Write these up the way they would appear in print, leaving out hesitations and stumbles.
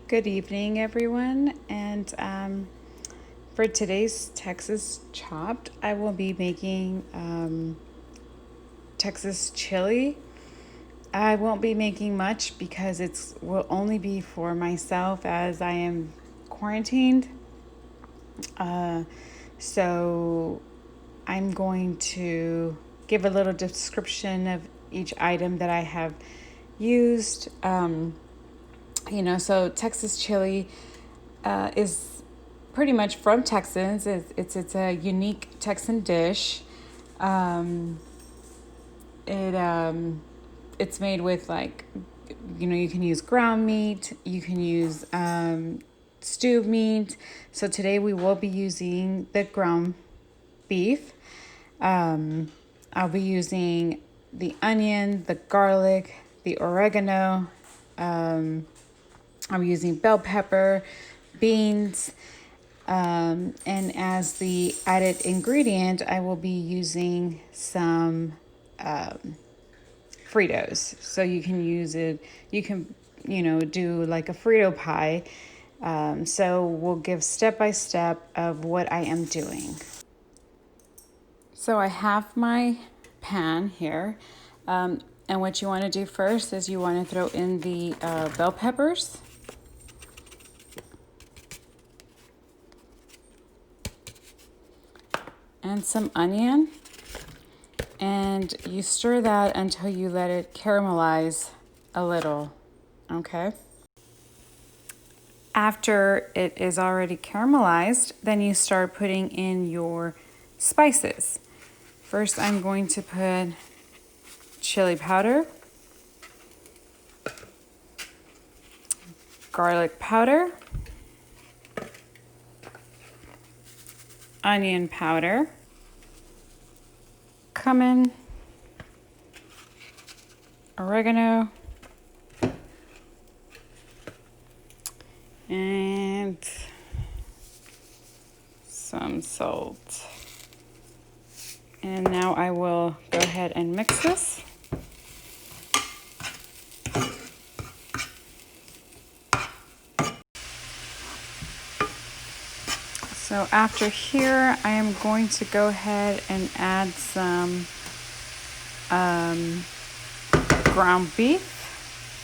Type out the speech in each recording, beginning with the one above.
Good evening, everyone. And for today's Texas Chopped, I will be making Texas chili. I won't be making much because it will only be for myself as I am quarantined. So I'm going to give a little description of each item that I have used. So Texas chili is pretty much from Texas. It's a unique Texan dish. Um, it's made with you can use ground meat, you can use stewed meat. So today we will be using the ground beef. I'll be using the onion, the garlic, the oregano. I'm using bell pepper, beans, and as the added ingredient, I will be using some Fritos. So you can use it, you can, do like a Frito pie. So we'll give step by step of what I am doing. So I have my pan here. And what you want to do first is you want to throw in the bell peppers. And some onion, and you stir that until you let it caramelize a little, okay? After it is already caramelized, then you start putting in your spices. First, I'm going to put chili powder, garlic powder, onion powder, cumin, oregano, and some salt. And now I will go ahead and mix this. So after here, I am going to go ahead and add some ground beef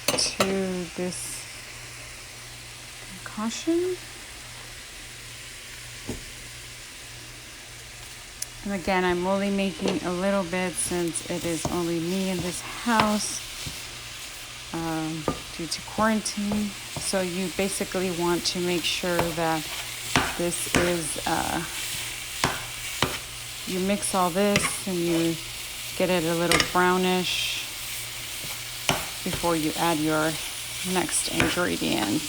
to this concoction. And again, I'm only making a little bit since it is only me in this house due to quarantine. So you basically want to make sure that this is, you mix all this and you get it a little brownish before you add your next ingredients.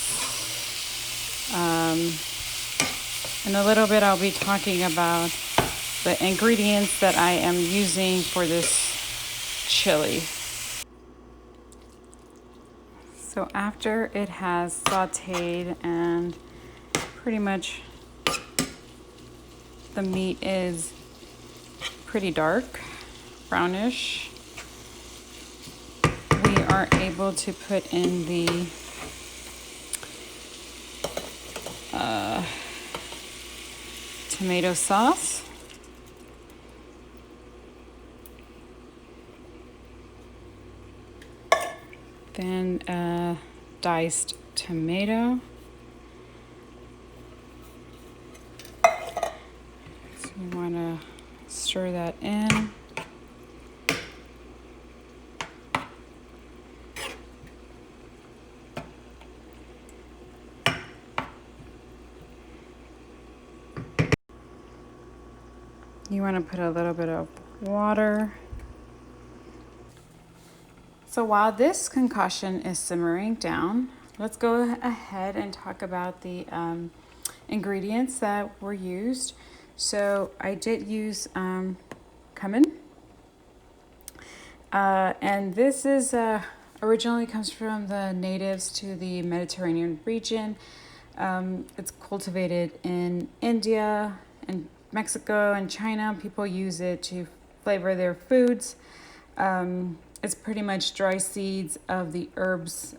In a little bit, I'll be talking about the ingredients that I am using for this chili. So after it has sauteed and pretty much the meat is pretty dark, brownish, we are able to put in the tomato sauce. Then diced tomato. So you want to stir that in. You want to put a little bit of water. So while this concoction is simmering down, let's go ahead and talk about the ingredients that were used. So I did use cumin. And this is originally comes from the natives to the Mediterranean region. It's cultivated in India and Mexico and China. People use it to flavor their foods. It's pretty much dry seeds of the herbs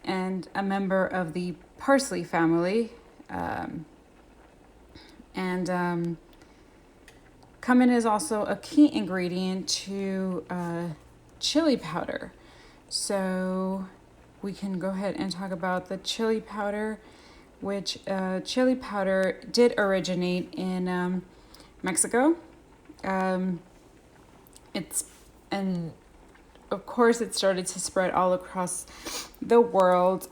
and a member of the parsley family. And cumin is also a key ingredient to chili powder. So we can go ahead and talk about the chili powder, which chili powder did originate in Mexico. It's and of course it started to spread all across the world.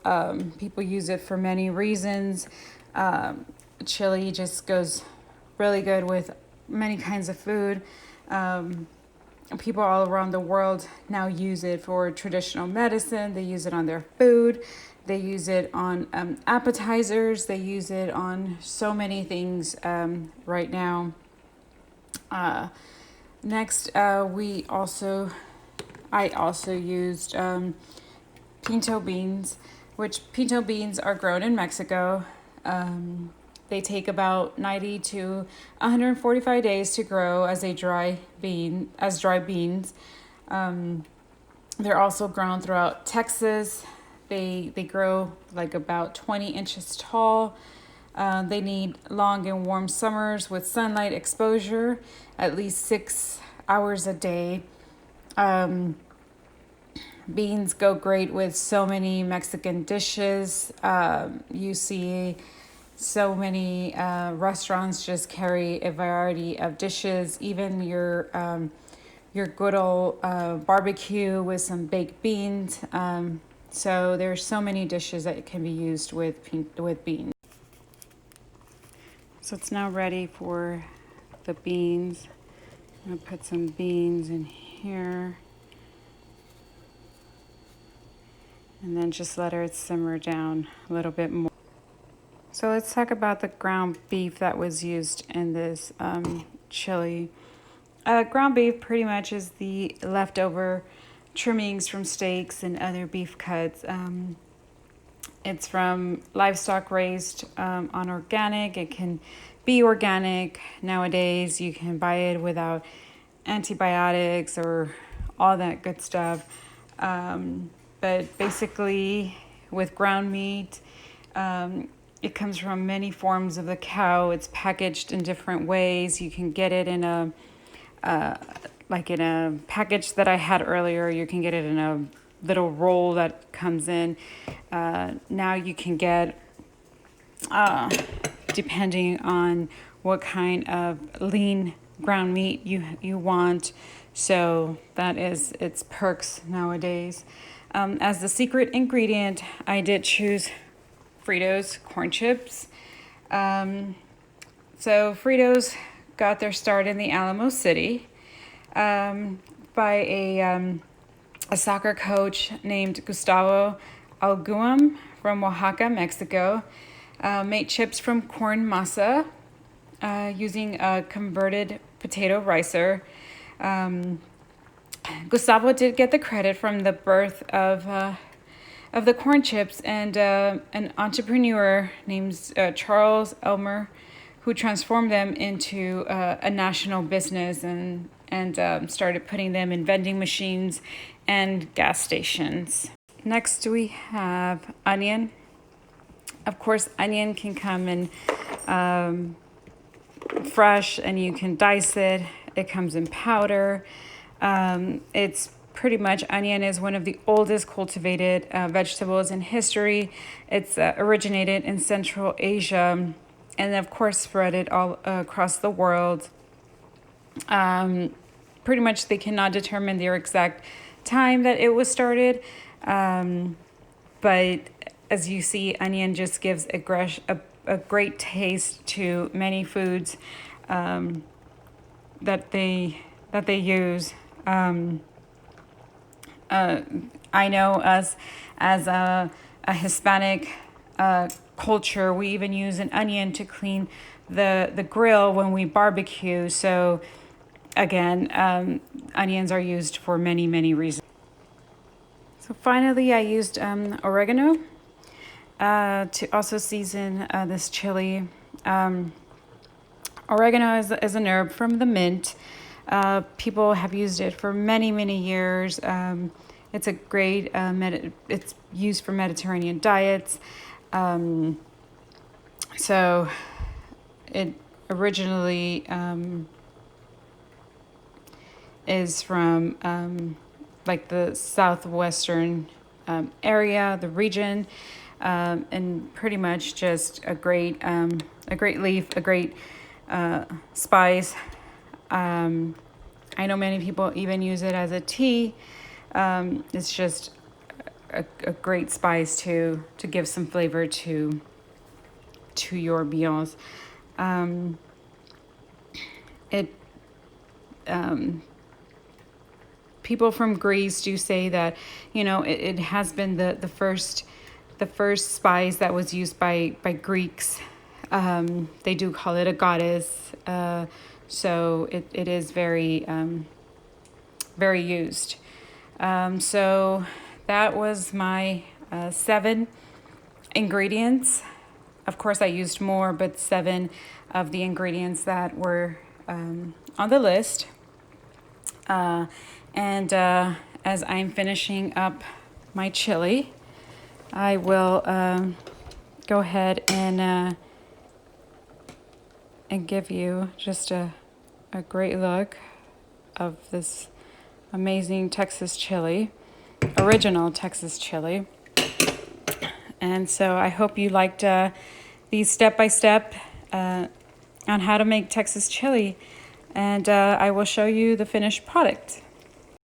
People use it for many reasons. Chili just goes really good with many kinds of food. People all around the world now use it for traditional medicine. They use it on their food. They use it on appetizers. They use it on so many things right now. Next, I also used pinto beans, which pinto beans are grown in Mexico. They take about 90 to 145 days to grow as dry beans. They're also grown throughout Texas. They grow like about 20 inches tall. They need long and warm summers with sunlight exposure, at least 6 hours a day. Beans go great with so many Mexican dishes. You see so many restaurants just carry a variety of dishes, even your good old barbecue with some baked beans. So there's so many dishes that can be used with beans. So it's now ready for the beans. I'm gonna put some beans in here. And then just let it simmer down a little bit more. So let's talk about the ground beef that was used in this chili. Ground beef pretty much is the leftover trimmings from steaks and other beef cuts. It's from livestock raised on organic. It can be organic nowadays. You can buy it without antibiotics or all that good stuff. But basically, with ground meat, it comes from many forms of the cow. It's packaged in different ways. You can get it in a package that I had earlier. You can get it in a little roll that comes in. Now you can get, depending on what kind of lean ground meat you want. So that is its perks nowadays. As the secret ingredient, I did choose Fritos corn chips. So Fritos got their start in the Alamo City by a soccer coach named Gustavo Alguam from Oaxaca, Mexico. Made chips from corn masa using a converted potato ricer. Gustavo did get the credit from the birth of the corn chips, and an entrepreneur named Charles Elmer, who transformed them into a national business and started putting them in vending machines and gas stations. Next, we have onion. Of course, onion can come in fresh, and you can dice it. It comes in powder. It's pretty much, onion is one of the oldest cultivated vegetables in history. It's originated in Central Asia and of course spread it all across the world. Pretty much they cannot determine their exact time that it was started. But as you see, onion just gives a great taste to many foods that they use. I know us as a Hispanic culture, we even use an onion to clean the grill when we barbecue. So again, onions are used for many, many reasons. So finally, I used oregano to also season this chili. Oregano is an herb from the mint. People have used it for many, many years. It's a great, it's used for Mediterranean diets. So it originally is from like the southwestern area, the region, and pretty much just a great leaf, a great spice. I know many people even use it as a tea. It's just a great spice to give some flavor to your meals. It People from Greece do say that, you know, it has been the first spice that was used by Greeks. They do call it a goddess, so it is very very used. So that was my 7 ingredients. Of course, I used more, but 7 of the ingredients that were on the list. And as I'm finishing up my chili, I will go ahead and give you just a great look of this amazing Texas chili, original Texas chili. And so I hope you liked these step-by-step on how to make Texas chili. And I will show you the finished product.